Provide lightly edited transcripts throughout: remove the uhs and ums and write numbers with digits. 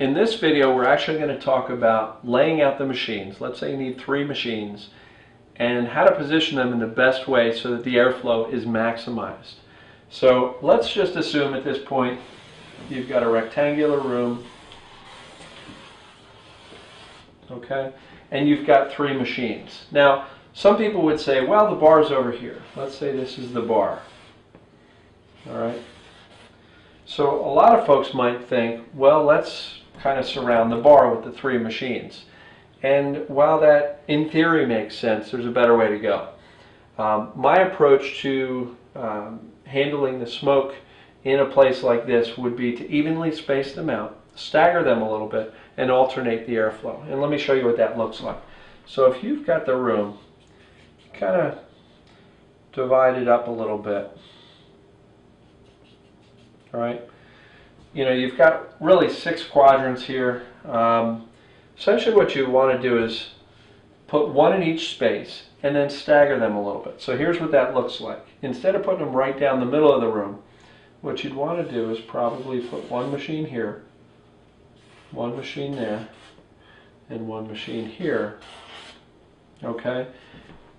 In this video, we're actually going to talk about laying out the machines. Let's say you need 3 machines, and how to position them in the best way so that the airflow is maximized. So let's just assume at this point you've got a rectangular room, okay, and you've got 3 machines. Now, some people would say, well, the bar's over here. Let's say this is the bar. All right. So a lot of folks might think, well, let's kind of surround the bar with the 3 machines. And while that in theory makes sense, there's a better way to go. My approach to handling the smoke in a place like this would be to evenly space them out, stagger them a little bit, and alternate the airflow. And let me show you what that looks like. So if you've got the room, kind of divide it up a little bit. All right. You know, you've got really 6 quadrants here. Essentially what you want to do is put 1 in each space and then stagger them a little bit. So here's what that looks like. Instead of putting them right down the middle of the room, what you'd want to do is probably put 1 machine here, 1 machine there, and 1 machine here. Okay?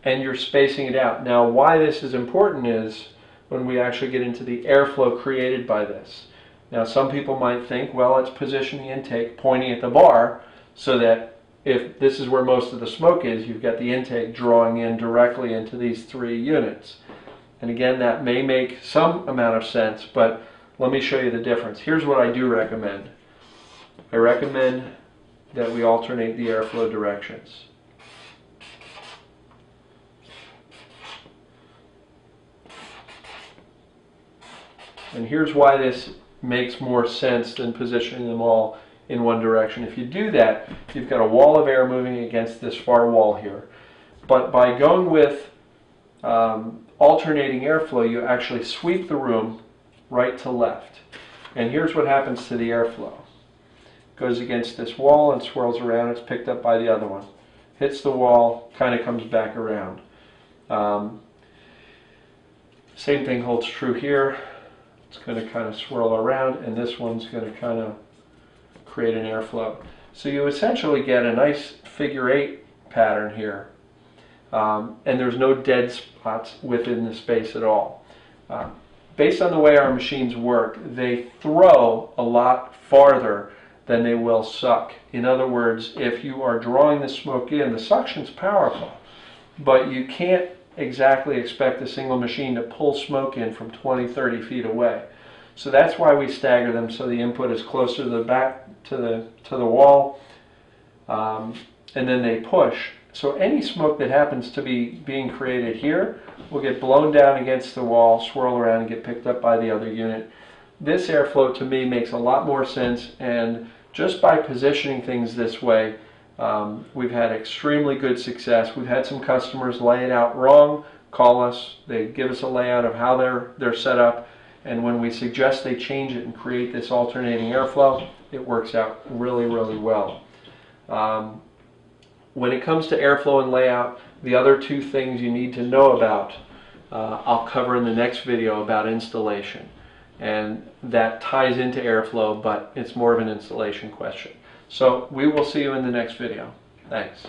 And you're spacing it out. Now, why this is important is when we actually get into the airflow created by this. Now, some people might think, well, let's position the intake pointing at the bar so that if this is where most of the smoke is, you've got the intake drawing in directly into these 3 units. And again, that may make some amount of sense, but let me show you the difference. Here's what I do recommend. I recommend that we alternate the airflow directions. And here's why this makes more sense than positioning them all in one direction. If you do that, you've got a wall of air moving against this far wall here. But by going with alternating airflow, you actually sweep the room right to left. And here's what happens to the airflow. It goes against this wall and swirls around. It's picked up by the other one. Hits the wall, kind of comes back around. Same thing holds true here. It's going to kind of swirl around, and this one's going to kind of create an airflow. So you essentially get a nice figure 8 pattern here. And there's no dead spots within the space at all. Based on the way our machines work, they throw a lot farther than they will suck. In other words, if you are drawing the smoke in, the suction's powerful, but you can't exactly expect a single machine to pull smoke in from 20, 30 feet away. So that's why we stagger them so the input is closer to the back to the wall, and then they push. So any smoke that happens to be being created here will get blown down against the wall, swirl around, and get picked up by the other unit. This airflow to me makes a lot more sense, and just by positioning things this way, we've had extremely good success. We've had some customers lay it out wrong, call us, they give us a layout of how they're set up, and when we suggest they change it and create this alternating airflow, it works out really, really well. When it comes to airflow and layout, the other 2 things you need to know about, I'll cover in the next video about installation. And that ties into airflow, but it's more of an installation question. So we will see you in the next video. Thanks.